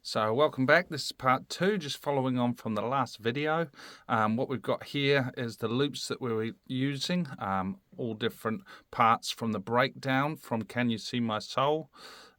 So welcome back. This is part 2, just following on from the last video. What we've got here is the loops that we were using, all different parts from the breakdown from Can You See My Soul?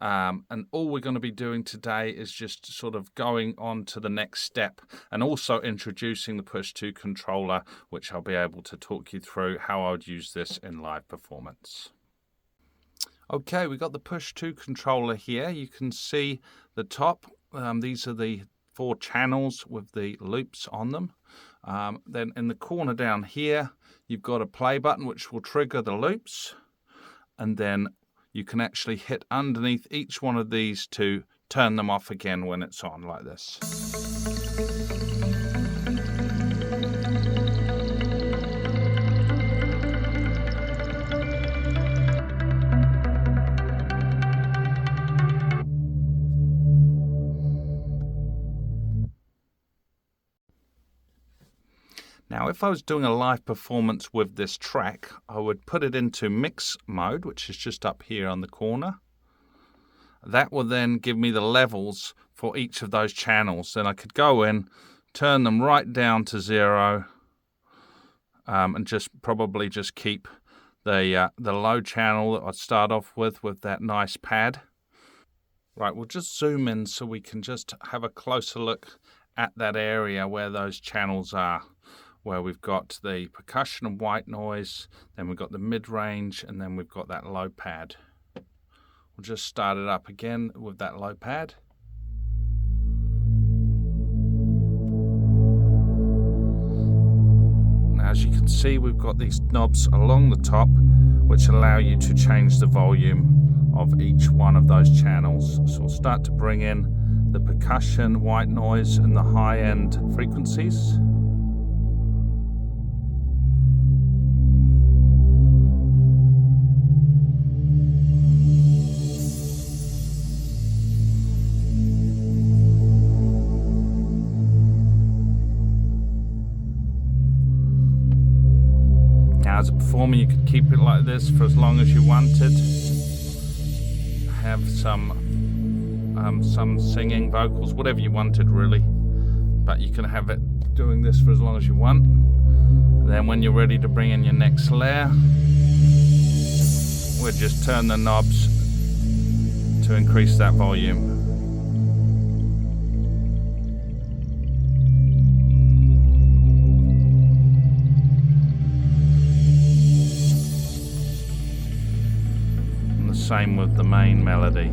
And all we're going to be doing today is just sort of going on to the next step and also introducing the push-to controller, which I'll be able to talk you through how I would use this in live performance. Okay, we've got the push-to controller here. You can see the top. These are the 4 channels with the loops on them. Then in the corner down here, you've got a play button which will trigger the loops. And then you can actually hit underneath each one of these to turn them off again when it's on, like this. Now, if I was doing a live performance with this track, I would put it into mix mode, which is just up here on the corner. That will then give me the levels for each of those channels. Then I could go in, turn them right down to 0, and probably just keep the low channel that I'd start off with that nice pad. Right, we'll just zoom in so we can just have a closer look at that area where those channels are, where we've got the percussion and white noise, then we've got the mid-range, and then we've got that low pad. We'll just start it up again with that low pad. Now, as you can see, we've got these knobs along the top which allow you to change the volume of each one of those channels. So we'll start to bring in the percussion, white noise, and the high-end frequencies. As a performer, you could keep it like this for as long as you wanted. Have some singing, vocals, whatever you wanted really. But you can have it doing this for as long as you want. Then when you're ready to bring in your next layer, we'll just turn the knobs to increase that volume. Same with the main melody.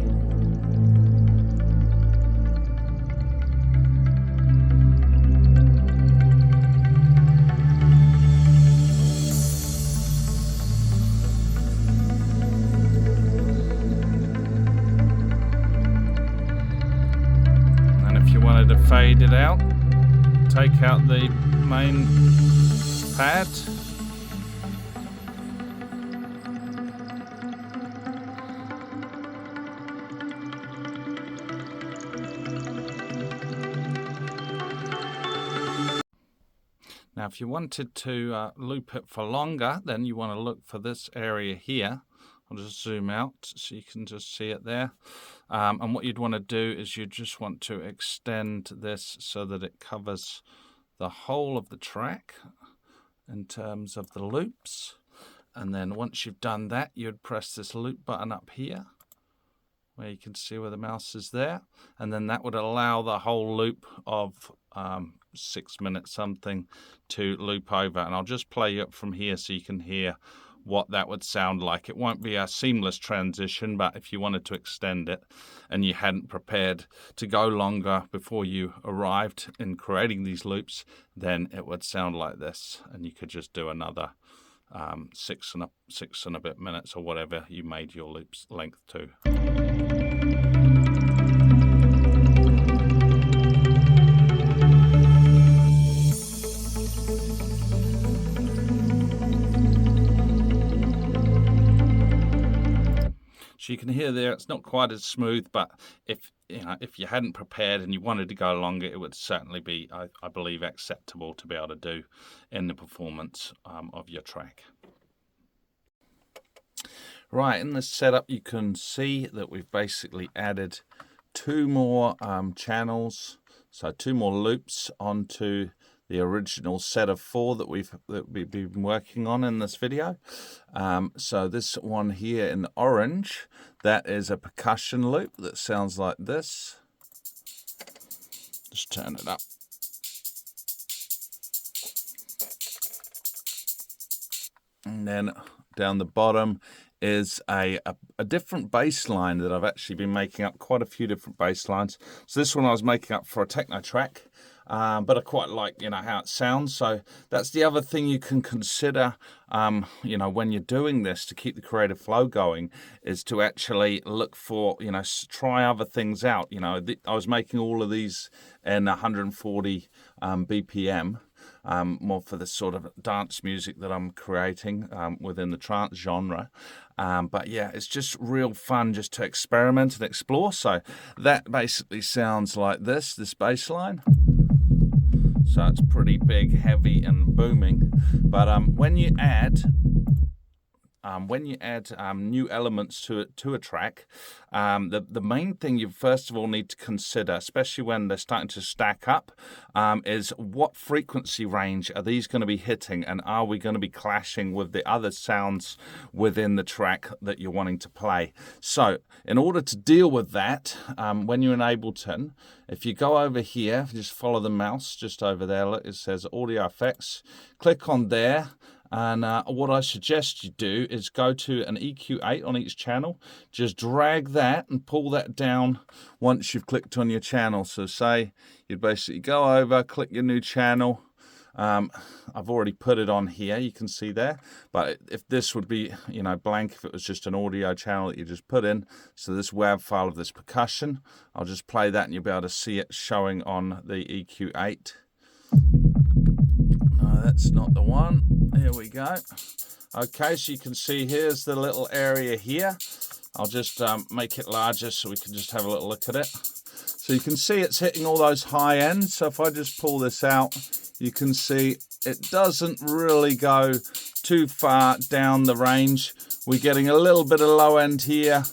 And if you wanted to fade it out, take out the main pad. Now, if you wanted to loop it for longer, then you want to look for this area here. I'll just zoom out so you can just see it there. And what you'd want to do is you just want to extend this so that it covers the whole of the track in terms of the loops. And then once you've done that, you'd press this loop button up here, where you can see where the mouse is there. And then that would allow the whole loop of 6 minutes something to loop over. And I'll just play up from here so you can hear what that would sound like. It won't be a seamless transition, but if you wanted to extend it and you hadn't prepared to go longer before you arrived in creating these loops, then it would sound like this. And you could just do another 6 and a bit minutes or whatever you made your loops length to. So you can hear there, it's not quite as smooth, but if you hadn't prepared and you wanted to go longer, it would certainly be, I believe, acceptable to be able to do in the performance of your track. Right, in this setup you can see that we've basically added 2 more channels, so 2 more loops onto the original set of 4 that we've been working on in this video. So this one here in orange, that is a percussion loop that sounds like this. Just turn it up. And then down the bottom is a different bass line that I've actually been making up, quite a few different bass lines. So this one I was making up for a techno track, but I quite like, you know, how it sounds. So that's the other thing you can consider, you know, when you're doing this to keep the creative flow going, is to actually look for, you know, try other things out. You know, I was making all of these in 140 BPM. More for the sort of dance music that I'm creating within the trance genre. But yeah, it's just real fun just to experiment and explore. So that basically sounds like this bass line. So it's pretty big, heavy and booming. But when you add new elements to a track, the main thing you first of all need to consider, especially when they're starting to stack up, is what frequency range are these going to be hitting, and are we going to be clashing with the other sounds within the track that you're wanting to play? So in order to deal with that, when you're in Ableton, if you go over here, just follow the mouse just over there, look, it says audio effects, click on there. And what I suggest you do is go to an EQ8 on each channel. Just drag that and pull that down once you've clicked on your channel. So say you'd basically go over, click your new channel. I've already put it on here, you can see there. But if this would be, you know, blank, if it was just an audio channel that you just put in. So this WAV file of this percussion, I'll just play that and you'll be able to see it showing on the EQ8. No, that's not the one. Here we go. Okay, so you can see here's the little area here. I'll just make it larger so we can just have a little look at it. So you can see it's hitting all those high ends. So if I just pull this out, you can see it doesn't really go too far down the range. We're getting a little bit of low end here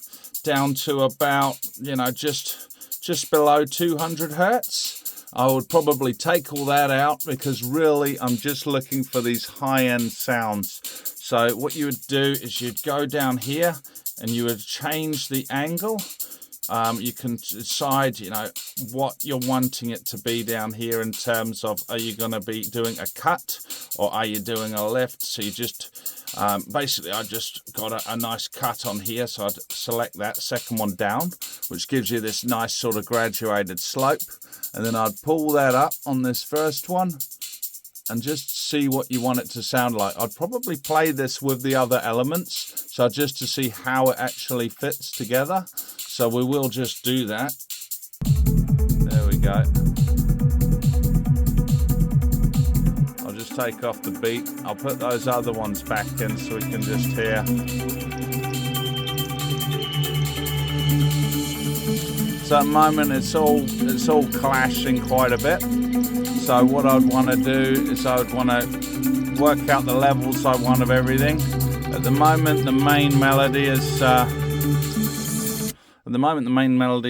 down to about, you know, just below 200 hertz. I would probably take all that out because really I'm just looking for these high-end sounds. So what you would do is you'd go down here and you would change the angle. You can decide, you know, what you're wanting it to be down here in terms of, are you going to be doing a cut or are you doing a lift? So you just, basically I just got a nice cut on here. So I'd select that second one down, which gives you this nice sort of graduated slope. And then I'd pull that up on this first one and just see what you want it to sound like. I'd probably play this with the other elements, so just to see how it actually fits together. So we will just do that. There we go. I'll just take off the beat. I'll put those other ones back in so we can just hear. So at the moment it's all clashing quite a bit. So what I'd want to do is I would want to work out the levels I want of everything. At the moment the main melody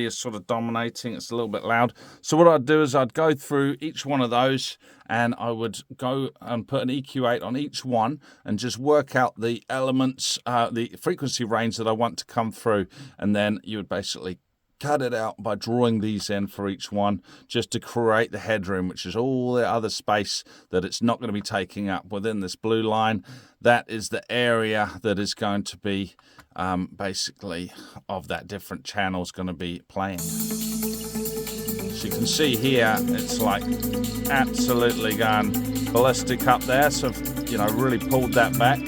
is sort of dominating. It's a little bit loud. So what I'd do is I'd go through each one of those and I would go and put an EQ8 on each one and just work out the elements, the frequency range that I want to come through. And then you would basically cut it out by drawing these in for each one just to create the headroom, which is all the other space that it's not going to be taking up within this blue line. That is the area that is going to be basically of that different channels going to be playing. So you can see here it's like absolutely gone ballistic up there, so you know, really pulled that back.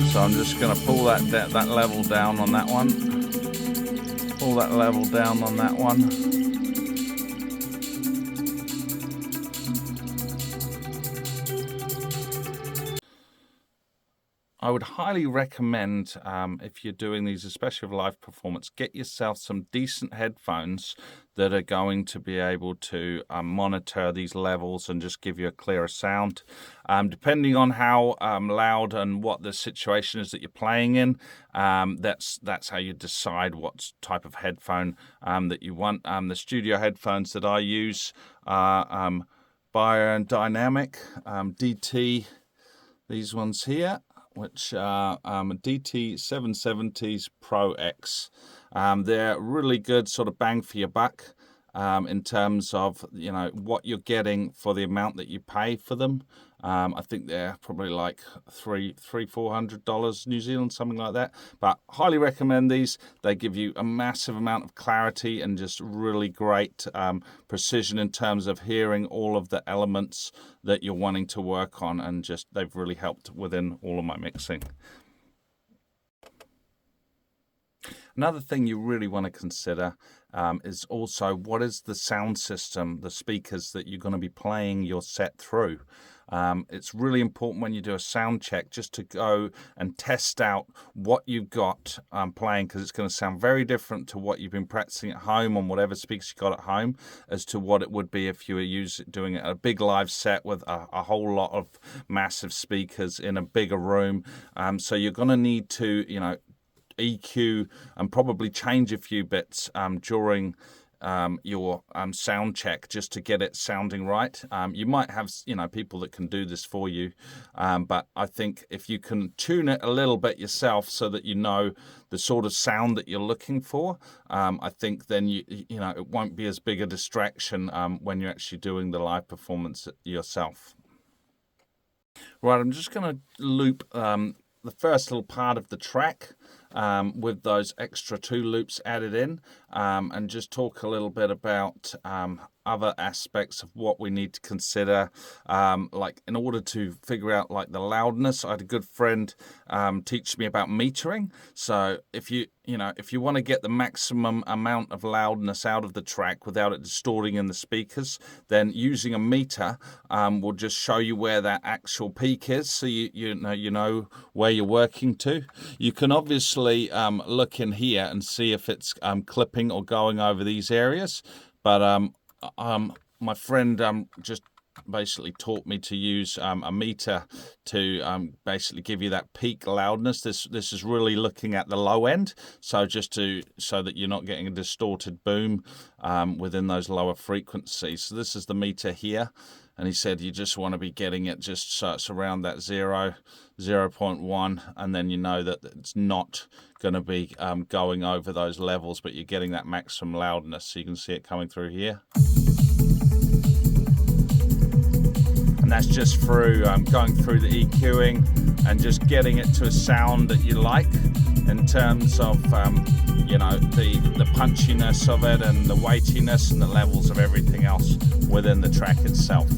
So I'm just going to pull that level down on that one. Pull that level down on that one. I would highly recommend, if you're doing these, especially with live performance, get yourself some decent headphones that are going to be able to monitor these levels and just give you a clearer sound. Depending on how loud and what the situation is that you're playing in, that's how you decide what type of headphone that you want. The studio headphones that I use are Biodynamic DT, these ones here, which are DT770s Pro X. They're really good sort of bang for your buck in terms of, you know, what you're getting for the amount that you pay for them. I think they're probably like $400 New Zealand, something like that. But highly recommend these. They give you a massive amount of clarity and just really great precision in terms of hearing all of the elements that you're wanting to work on, and just they've really helped within all of my mixing. Another thing you really want to consider is also what is the sound system, the speakers that you're going to be playing your set through. It's really important when you do a sound check just to go and test out what you've got playing, because it's going to sound very different to what you've been practicing at home on whatever speakers you got at home as to what it would be if you were doing it at a big live set with a whole lot of massive speakers in a bigger room. So you're going to need to, you know, EQ and probably change a few bits during your sound check just to get it sounding right. You might have, you know, people that can do this for you, but I think if you can tune it a little bit yourself so that you know the sort of sound that you're looking for, I think then you know it won't be as big a distraction when you're actually doing the live performance yourself. Right, I'm just going to loop the first little part of the track with those extra 2 loops added in, and just talk a little bit about other aspects of what we need to consider, like in order to figure out like the loudness. I had a good friend teach me about metering. So if you want to get the maximum amount of loudness out of the track without it distorting in the speakers, then using a meter will just show you where that actual peak is, so you know where you're working to. You can obviously look in here and see if it's clipping or going over these areas, but my friend just basically taught me to use a meter to basically give you that peak loudness. This is really looking at the low end, so so that you're not getting a distorted boom within those lower frequencies. So this is the meter here, and he said you just want to be getting it just so it's around that 0.1, and then you know that it's not going to be going over those levels, but you're getting that maximum loudness. So you can see it coming through here. And that's just through going through the EQing and just getting it to a sound that you like in terms of you know, the punchiness of it and the weightiness and the levels of everything else within the track itself.